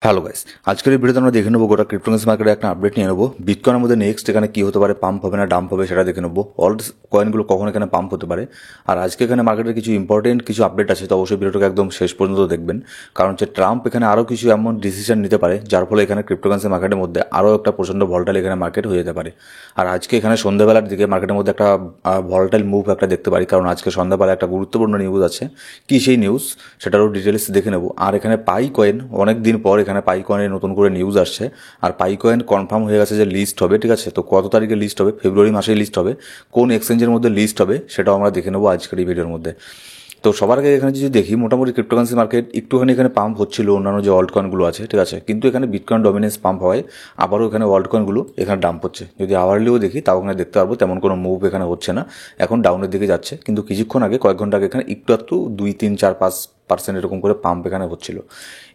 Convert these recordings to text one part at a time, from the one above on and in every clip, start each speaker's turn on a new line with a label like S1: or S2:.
S1: Hello guys, আজকের এই ভিডিওতে আমরা দেখে নেবো গোটা ক্রিপ্টোকারেন্সি মার্কেটে একটা আপডেট নিয়ে নেবো। বিটকয়েনের মধ্যে নেক্সট এখানে কি হতে পারে, পাম্প হবে না ডাম্প হবে সেটা দেখে নেবো। অল কয়েনগুলো কখন এখানে পাম্প হতে পারে, আর আজকে এখানে মার্কেটের কিছু ইম্পর্টেন্ট কিছু আপডেট আছে, তো অবশ্যই ভিডিওটাকে একদম শেষ পর্যন্ত দেখবেন। কারণ হচ্ছে ট্রাম্প এখানে আরও কিছু এমন ডিসিশন নিতে পারে যার ফলে এখানে ক্রিপ্টোকারেন্সি মার্কেটের মধ্যে আরও একটা প্রচণ্ড ভলটাইল এখানে মার্কেট হয়ে যেতে পারে। আর আজকে এখানে সন্ধ্যাবেলার দিকে মার্কেটের মধ্যে একটা ভলটাইল মুভ একটা দেখতে পারি, কারণ আজকে সন্ধ্যাবেলা একটা গুরুত্বপূর্ণ নিউজ আছে। কি সেই নিউজ সেটারও ডিটেলস দেখে নেবো। আর এখানে পাই কয়েন অনেক দিন পর এখানে পাই কয়েনের নতুন করে নিউজ আসছে, আর পাই কয়েন কনফার্ম হয়ে গেছে যে লিস্ট হবে, ঠিক আছে। তো কত তারিখে লিস্ট হবে, ফেব্রুয়ারি মাসে লিস্ট হবে, কোন এক্সচেঞ্জের মধ্যে লিস্ট হবে সেটাও আমরা দেখে নেবো আজকের এই ভিডিওর মধ্যে। তো সবার আগে এখানে যদি দেখি, মোটামুটি ক্রিপ্টোকারেন্সি মার্কেট একটুখানি এখানে পাম্প হচ্ছিল অন্যান্য যে অল্ট কয়েনগুলো আছে, ঠিক আছে, কিন্তু এখানে বিটকয়েন ডমিনেন্স পাম্প হওয়ায় আবারও এখানে অল্ট কয়েনগুলো এখানে ডাম্প হচ্ছে। যদি আওয়ারলিও দেখি তাও এখানে দেখতে পারবো তেমন কোনো মুভ এখানে হচ্ছে না, এখন ডাউনের দিকে যাচ্ছে। কিন্তু কিছুক্ষণ আগে কয়েক ঘন্টা আগে এখানে একটু 2, 3, 4, 5% এরকম করে পাম্প এখানে হচ্ছিল।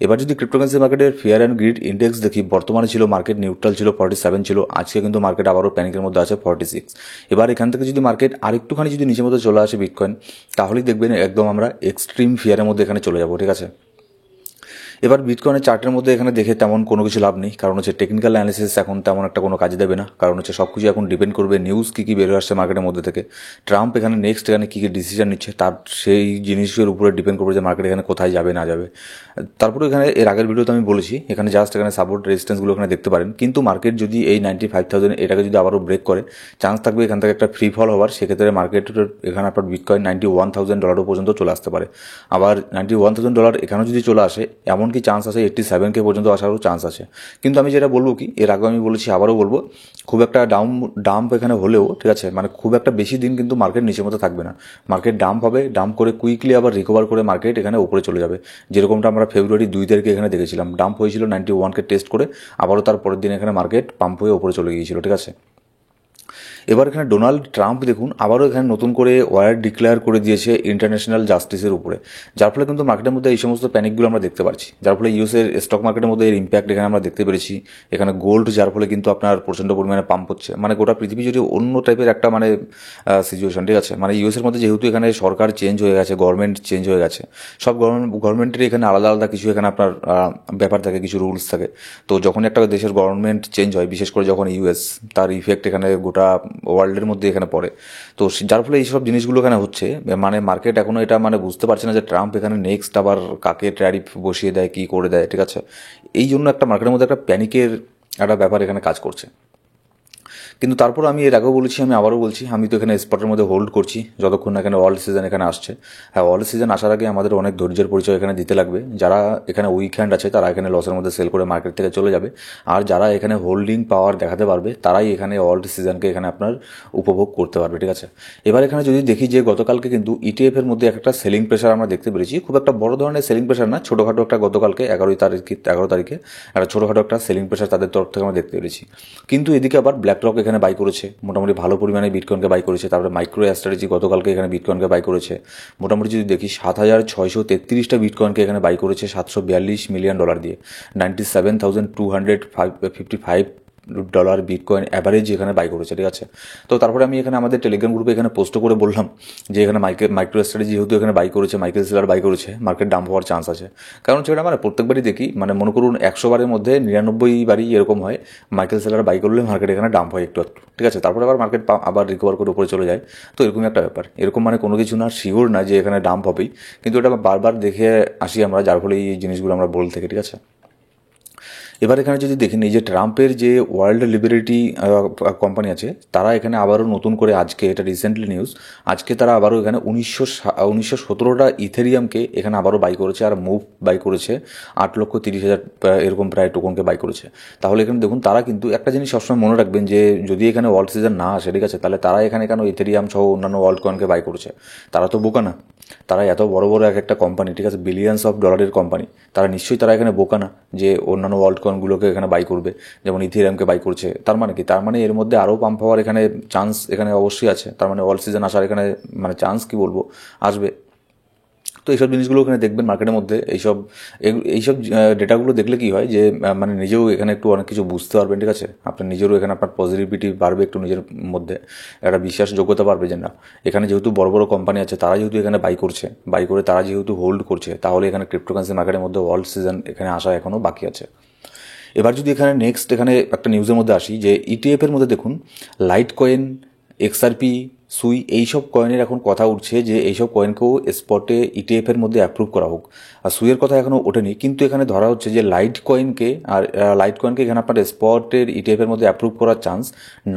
S1: এবার যদি ক্রিপ্টোকারেন্সি মার্কেটের ফিয়ার অ্যান্ড গ্রিড ইন্ডেক্স দেখি, বর্তমানে ছিল মার্কেট নিউট্রাল ছিল 47 ছিল, আজকে কিন্তু মার্কেট আবারও প্যানিকের মধ্যে আছে 46। এবার এখান থেকে যদি মার্কেট আরেকটুখানি যদি নিচের মধ্যে চলে আসে বিটকয়েন, তাহলেই দেখবেন একদম আমরা এক্সট্রিম ফিয়ারের মধ্যে এখানে চলে যাবো, ঠিক আছে। এবার বিটকয়েনের চার্টের মধ্যে এখানে দেখে তেমন কোনো কিছু লাভ নেই, কারণ হচ্ছে টেকনিক্যাল অ্যানালিসিস এখন তেমন একটা কোনো কাজে দেবে না, কারণ হচ্ছে সব কিছু এখন ডিপেন্ড করবে নিউজ কী বেরোয় আসছে মার্কেটের মধ্যে থেকে। ট্রাম্প এখানে নেক্সট এখানে কী ডিসিশন নিচ্ছে তার সেই জিনিসের উপরে ডিপেন্ড করবে যে মার্কেট এখানে কোথায় যাবে না যাবে। তারপরে এখানে এর আগের ভিডিওতে আমি বলেছি এখানে জাস্ট এখানে সাপোর্ট রেজিস্ট্যান্সগুলো এখানে দেখতে পারেন, কিন্তু মার্কেট যদি এই 95,000 এটাকে যদি আবারও ব্রেক করে, চান্স থাকবে এখান থেকে একটা ফ্রি ফল হওয়ার। সেক্ষেত্রে মার্কেটের এখানে আপনার বিটকয়েন $91,000 পর্যন্ত চলে আসতে পারে। আবার $91,000 এখানেও যদি চলে আসে, এমনকি চান্স আছে 87K পর্যন্ত আসারও চান্স আছে। কিন্তু আমি যেটা বলবো কি, এর আগে আমি বলেছি আবারও বলবো, খুব একটা ডাম্প এখানে হলেও, ঠিক আছে, মানে খুব একটা বেশি দিন কিন্তু মার্কেট নিচের মতো থাকবে না। মার্কেট ডাম্প হবে, ডাম্প করে কুইকলি আবার রিকভার করে মার্কেট এখানে উপরে চলে যাবে, যেরকমটা আমরা ফেব্রুয়ারি 2 তারিখে এখানে দেখেছিলাম। ডাম্প হয়েছিল 91K টেস্ট করে, আবারও তার পরের দিন এখানে মার্কেট পাম্প হয়ে উপরে চলে গিয়েছিল, ঠিক আছে। এবার এখানে ডোনাল্ড ট্রাম্প দেখুন আবারও এখানে নতুন করে ওয়ার ডিক্লেয়ার করে দিয়েছে ইন্টারন্যাশনাল জাস্টিসের উপরে, যার ফলে কিন্তু মার্কেটের মধ্যে এই সমস্ত প্যানিকগুলো আমরা দেখতে পাচ্ছি, যার ফলে ইউএসের স্টক মার্কেটের মধ্যে এর ইম্প্যাক্ট এখানে আমরা দেখতে পেরেছি। এখানে গোল্ড যার ফলে কিন্তু আপনার প্রচণ্ড পরিমাণে পাম্প হচ্ছে, মানে গোটা পৃথিবী যদি অন্য টাইপের একটা মানে সিচুয়েশন, ঠিক আছে। মানে ইউএসের মধ্যে যেহেতু এখানে সরকার চেঞ্জ হয়ে গেছে, গভর্নমেন্ট চেঞ্জ হয়ে গেছে, সব গভর্নমেন্টের এখানে আলাদা আলাদা কিছু এখানে আপনার ব্যাপার থাকে, কিছু রুলস থাকে। তো যখন একটা দেশের গভর্নমেন্ট চেঞ্জ হয়, বিশেষ করে যখন ইউএস, তার ইফেক্ট এখানে গোটা ওয়ার্ল্ডের মধ্যে এখানে পড়ে। তো যার ফলে এইসব জিনিসগুলো এখানে হচ্ছে, মানে মার্কেট এখনও এটা মানে বুঝতে পারছে না যে ট্রাম্প এখানে নেক্সট আবার কাকে ট্যারিফ বসিয়ে দেয়, কী করে দেয়, ঠিক আছে। এই জন্য একটা মার্কেটের মধ্যে একটা প্যানিকের একটা ব্যাপার এখানে কাজ করছে। কিন্তু তারপর আমি এর আগেও বলেছি, আমি আবারও বলছি, আমি তো এখানে স্পটের মধ্যে হোল্ড করছি যতক্ষণ না এখানে ওয়ার্ল্ড সিজন এখানে আসছে। হ্যাঁ, ওয়ার্ল্ড সিজন আসার আগে আমাদের অনেক ধৈর্যের পরিচয় এখানে দিতে লাগবে। যারা এখানে উইকহ্যান্ড আছে তারা এখানে লসের মধ্যে সেল করে মার্কেট থেকে চলে যাবে, আর যারা এখানে হোল্ডিং পাওয়ার দেখাতে পারবে তারাই এখানে ওয়ার্ল্ড সিজনকে এখানে আপনার উপভোগ করতে পারবে, ঠিক আছে। এবার এখানে যদি দেখি যে গতকালকে কিন্তু ইটিএফ এর মধ্যে একটা সেলিং প্রেশার আমরা দেখতে পেরেছি, খুব একটা বড় ধরনের সেলিং প্রেশার না, ছোটোখাটো একটা গতকালকে 11 তারিখে একটা ছোটোখাটো একটা সেলিং প্রেশার তাদের তরফ থেকে আমরা দেখতে পেরেছি। কিন্তু এদিকে আবার ব্ল্যাক রক এখানে বাই করেছে, মোটামুটি ভালো পরিমাণে বিটকয়েনকে বাই করেছে। তারপরে মাইক্রো স্ট্র্যাটেজি গতকালকে এখানে বিটকয়েনকে বাই করেছে, মোটামুটি যদি দেখি 7,633টা বিটকয়েনকে এখানে বাই করেছে $742 মিলিয়ন দিয়ে, $97,255 বিটকয়েন অ্যাভারেজ এখানে বাই করেছে, ঠিক আছে। তো তারপরে আমি এখানে আমাদের টেলিগ্রাম গ্রুপে এখানে পোস্ট করে বললাম যে এখানে মাইক্রো স্ট্র্যাটেজি যেহেতু এখানে বাই করেছে, মাইকেল সেলার বাই করেছে, মার্কেট ডাম্প হওয়ার চান্স আছে। কারণ সেটা মানে প্রত্যেকবারই দেখি, মানে মনে করুন 100 বারের মধ্যে 99 বারই এরকম হয়, মাইকেল সেলার বাই করলে মার্কেট এখানে ডাম্প হয় একটু, ঠিক আছে। তারপরে আবার মার্কেট আবার রিকভার করে উপরে চলে যায়। তো এরকমই একটা ব্যাপার, এরকম মানে কোনো কিছু না, শিওর না যে এখানে ডাম্প হবেই, কিন্তু এটা বারবার দেখে আসি আমরা, যার ফলে এই জিনিসগুলো আমরা বলতে থাকি, ঠিক আছে। এবার এখানে যদি দেখেন এই যে ট্রাম্পের যে ওয়ার্ল্ড লিবারেটি কোম্পানি আছে, তারা এখানে আবারও নতুন করে আজকে, এটা রিসেন্টলি নিউজ, আজকে তারা আবারও এখানে 1917টা ইথেরিয়ামকে এখানে আবারও বাই করেছে, আর মুভ বাই করেছে 8,30,000 এরকম প্রায় টোকনকে বাই করেছে। তাহলে এখানে দেখুন তারা কিন্তু একটা জিনিস সবসময় মনে রাখবেন যে যদি এখানে ওয়ার্ল্ড সিজন না আসে, ঠিক আছে, তাহলে তারা এখানে কেন ইথেরিয়াম সহ অন্যান্য ওয়ার্ল্ড কয়েনকে বাই করেছে, তারা তো বোকা না। তারা এত বড় বড় এক একটা কোম্পানি, ঠিক আছে, বিলিয়নস অফ ডলারের কোম্পানি, তারা নিশ্চয়ই তারা এখানে বোকা না যে অন্যান্য ওয়ার্ল্ড কয়েনগুলোকে এখানে বাই করবে, যেমন ইথেরিয়ামকে বাই করছে। তার মানে কি, তার মানে এর মধ্যে আরও পাম্প হওয়ার এখানে চান্স এখানে অবশ্যই আছে, তার মানে অল সিজন আসার এখানে মানে চান্স কি বলবো আসবে। তো এইসব জিনিসগুলো এখানে দেখবেন মার্কেটের মধ্যে। এইসব ডেটাগুলো দেখলে কি হয় যে মানে নিজেও এখানে একটু অনেক কিছু বুঝতে পারবেন, ঠিক আছে। আপনার নিজেরও এখানে আপনার পজিটিভিটি বাড়বে, একটু নিজের মধ্যে একটা বিশ্বাসযোগ্যতা বাড়বে যে না, এখানে যেহেতু বড় বড় কোম্পানি আছে, তারা যেহেতু এখানে বাই করে তারা যেহেতু হোল্ড করছে, তাহলে এখানে ক্রিপ্টোকারেন্সি মার্কেটের মধ্যে ওয়ার্ল্ড সিজন এখানে আসা এখনও বাকি আছে। এবার যদি এখানে নেক্সট এখানে একটা নিউজের মধ্যে আসি যে ইটিএফের মধ্যে দেখুন লাইট কয়েন, এক্সআরপি, সুই, এইসব কয়েনের এখন কথা উঠছে যে এইসব কয়েনকেও স্পটে ইটিএফের মধ্যে অ্যাপ্রুভ করা হোক। আর সুইয়ের কথা এখনও ওঠেনি, কিন্তু এখানে ধরা হচ্ছে যে লাইট কয়েনকে এখানে আপনার স্পটের ইটিএফের মধ্যে অ্যাপ্রুভ করার চান্স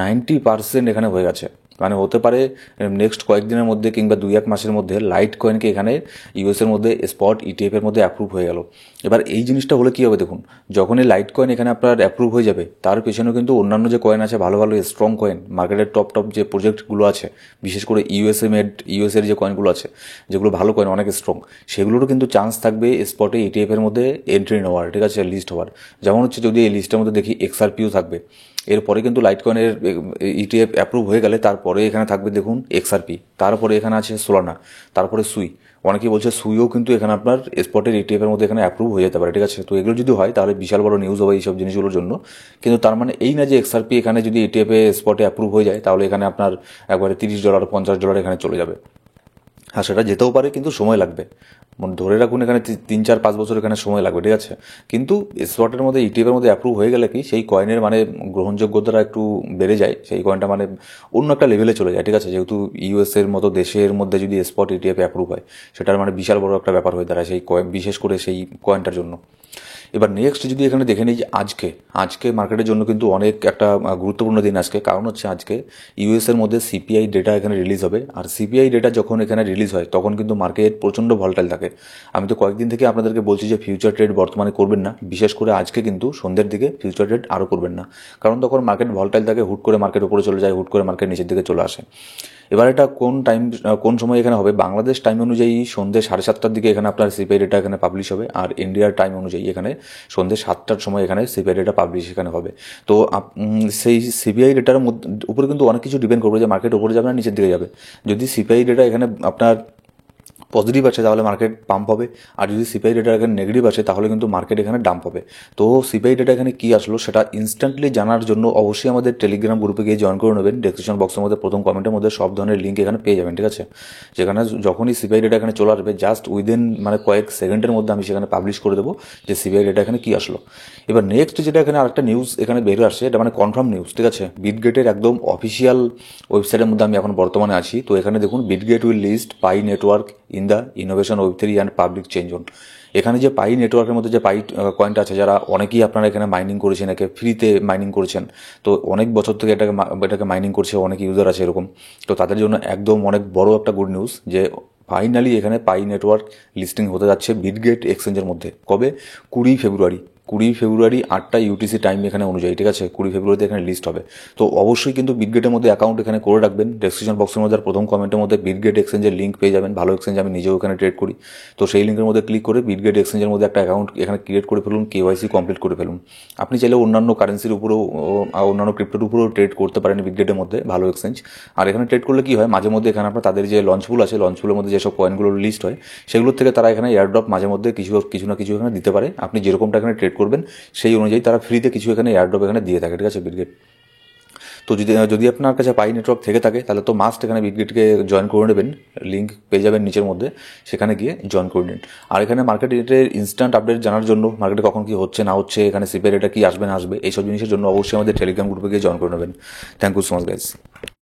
S1: 90% এখানে হয়ে গেছে। মানে হতে পারে নেক্সট কয়েকদিনের মধ্যে কিংবা 2-1 মাসের মধ্যে লাইট কয়েনকে এখানে ইউএসের মধ্যে স্পট ইটিএফের মধ্যে অ্যাপ্রুভ হয়ে গেল। এবার এই জিনিসটা হলে কী হবে দেখুন, যখনই লাইট কয়েন এখানে আপনার অ্যাপ্রুভ হয়ে যাবে, তার পেছনেও কিন্তু অন্যান্য যে কয়েন আছে ভালো ভালো স্ট্রং কয়েন, মার্কেটের টপ যে প্রজেক্টগুলো আছে, বিশেষ করে ইউএসের যে কয়েনগুলো আছে যেগুলো ভালো কয়েন, অনেক স্ট্রং, সেগুলোরও কিন্তু চান্স থাকবে স্পটে ইটিএফের মধ্যে এন্ট্রি নেওয়ার, ঠিক আছে, লিস্ট হওয়ার। যেমন হচ্ছে যদি এই লিস্টের মধ্যে দেখি এক্সআরপিও থাকবে, এরপরে কিন্তু লাইট কয়েনের ইটিএফ অ্যাপ্রুভ হয়ে গেলে তারপরে এখানে থাকবে দেখুন এক্সআরপি, তারপরে এখানে আছে সোলানা, তারপরে সুই। অনেকেই বলছে সুইও কিন্তু এখানে আপনার স্পটের ইটিএফের মধ্যে এখানে অ্যাপ্রুভ হয়ে যেতে পারে, ঠিক আছে। তো এগুলো যদি হয় তাহলে বিশাল বড় নিউজ হবে এইসব জিনিসগুলোর জন্য। কিন্তু তার মানে এই না যে এক্সআরপি এখানে যদি ইটিএফে স্পটে অ্যাপ্রুভ হয়ে যায় তাহলে এখানে আপনার একবারে $30 $50 এখানে চলে যাবে। হ্যাঁ, সেটা যেতেও পারে, কিন্তু সময় লাগবে। ধরে রাখুন এখানে 3-4-5 বছর এখানে সময় লাগবে, ঠিক আছে। কিন্তু স্পটের মধ্যে ইটিএফের মধ্যে অ্যাপ্রুভ হয়ে গেলে কি সেই কয়েনের মানে গ্রহণযোগ্যতাটা একটু বেড়ে যায়, সেই কয়েনটা মানে অন্য একটা লেভেলে চলে যায়, ঠিক আছে। যেহেতু ইউএসের মতো দেশের মধ্যে যদি স্পট ইটিএফ অ্যাপ্রুভ হয়, সেটার মানে বিশাল বড় একটা ব্যাপার হয়ে দাঁড়ায় সেই কয়েন, বিশেষ করে সেই কয়েনটার জন্য। এবার নেক্সট যদি এখানে দেখে নিই যে আজকে মার্কেটের জন্য কিন্তু অনেক একটা গুরুত্বপূর্ণ দিন আজকে। কারণ হচ্ছে আজকে ইউএসের মধ্যে সিপিআই ডেটা এখানে রিলিজ হবে। আর সিপিআই ডেটা যখন এখানে রিলিজ হয় তখন কিন্তু মার্কেট প্রচণ্ড ভলটাইল থাকে। আমি তো কয়েকদিন থেকে আপনাদেরকে বলছি যে ফিউচার ট্রেড বর্তমানে করবেন না, বিশেষ করে আজকে কিন্তু সন্ধ্যের দিকে ফিউচার ট্রেড আরও করবেন না। কারণ তখন মার্কেট ভলটাইল থাকে, হুট করে মার্কেট উপরে চলে যায়, হুট করে মার্কেট নিচের দিকে চলে আসে। এবার এটা কোন সময় এখানে হবে, বাংলাদেশ টাইম অনুযায়ী সন্ধ্যে 7:30টার দিকে এখানে আপনার সিপিআই ডেটা এখানে পাবলিশ হবে। আর ইন্ডিয়ার টাইম অনুযায়ী এখানে সন্ধ্যে 7টার সময় এখানে সিপিআই ডেটা পাবলিশ এখানে হবে। তো সেই সিপিআই ডেটার উপরে কিন্তু অনেক কিছু ডিপেন্ড করবে যে মার্কেট উপরে যাবে না নিচের দিকে যাবে। যদি সিপিআই ডেটা এখানে আপনার পজিটিভ আছে তাহলে মার্কেট পাম্প হবে, আর যদি সিপিআই ডেটা এখানে নেগেটিভ আসে তাহলে কিন্তু মার্কেট এখানে ডাম্প হবে। তো সিপিআই ডেটা এখানে কী আসলো সেটা ইনস্ট্যান্টলি জানার জন্য অবশ্যই আমাদের টেলিগ্রাম গ্রুপে গিয়ে জয়েন করে নেবেন। ডেসক্রিপশন বক্সের মধ্যে প্রথম কমেন্টের মধ্যে সব ধরনের লিঙ্ক এখানে পেয়ে যাবেন, ঠিক আছে। যেখানে যখনই সিপিআই ডেটা এখানে চলে আসবে জাস্ট উইদিন মানে কয়েক সেকেন্ডের মধ্যে আমি সেখানে পাবলিশ করে দেবো যে সিপিআই ডেটা এখানে কী আসলো। এবার নেক্সট যেটা এখানে আরেকটা নিউজ এখানে বেরিয়ে আসছে, এটা মানে কনফার্ম নিউজ, ঠিক আছে। বিটগেটের একদম অফিসিয়াল ওয়েবসাইটের মধ্যে আমি এখন বর্তমানে আছি। তো এখানে দেখুন Bitget will list Pi network in the innovation Web3 and public change zone. এখানে যে পাই নেটওয়ার্কের মধ্যে যে পাই কয়েনটা আছে, যারা অনেকেই আপনারা এখানে মাইনিং করেছেন, একে ফ্রিতে মাইনিং করেছেন, তো অনেক বছর থেকে এটাকে মাইনিং করছে অনেক ইউজার আছে এরকম। তো তাদের জন্য একদম অনেক বড় একটা গুড নিউজ যে ফাইনালি এখানে পাই নেটওয়ার্ক লিস্টিং হতে যাচ্ছে বিটগেট এক্সচেঞ্জের মধ্যে। কবে? 20 ফেব্রুয়ারি 8টা ইউটিসি টাইম এখানে অনুযায়ী, ঠিক আছে। 20 ফেব্রুয়ারিতে এখানে লিস্ট হবে। তো অবশ্যই কিন্তু বিটগেটের মধ্যে অ্যাকাউন্ট এখানে করে রাখবেন। ডেসক্রিপশন বক্সের মধ্যে প্রথম কমেন্টের মধ্যে বিটগেট এক্সচেঞ্জের লিঙ্ক পেয়ে যাবেন। ভালো এক্সচেঞ্জ, আমি নিজেও এখানে ট্রেড করি। তো সেই লিঙ্কের মধ্যে ক্লিক করে বিটগেট এক্সচেঞ্জের মধ্যে একটা অ্যাকাউন্ট এখানে ক্রিয়েট করে ফেলুন, কেওয়াইসি কমপ্লিট করে ফেলুন। আপনি চাইলে অন্যান্য কারেন্সির উপরেও অন্যান্য ক্রিপ্টোর উপরেও ট্রেড করতে পারেন বিটগেটের মধ্যে, ভালো এক্সচেঞ্জ। আর এখানে ট্রেড করলে কি হয়, মাঝে মধ্যে এখানে আপনার তাদের যে লঞ্চপুল আছে, লঞ্চপুলের মধ্যে যেসব কয়েনগুলো লিস্ট হয় সেগুলোর থেকে তারা এখানে এয়ারড্রপ মাঝে মধ্যে কিছু না কিছু এখানে দিতে পারে। আপনি যেরকমটা এখানে ট্রেড করবেন সেই অনুযায়ী তারা ফ্রিতে কিছু এখানে এয়ারড্রপ এখানে দিয়ে থাকে, ঠিক আছে, বিটগেট। তো যদি আপনার কাছে পাই নেটওয়ার্ক থেকে থাকে তাহলে তো মাস্ট এখানে বিটগেটকে জয়েন করে নেবেন। লিঙ্ক পেয়ে যাবেন নিচের মধ্যে, সেখানে গিয়ে জয়েন করে নিন। আর এখানে মার্কেটের ইনস্ট্যান্ট আপডেট জানার জন্য, মার্কেটে কখন কি হচ্ছে না হচ্ছে, এখানে সিপিআই ডেটা কি আসবে না আসবে, এইসব জিনিসের জন্য অবশ্যই আমাদের টেলিগ্রাম গ্রুপে গিয়ে জয়েন করে নেবেন। Thank you so much guys.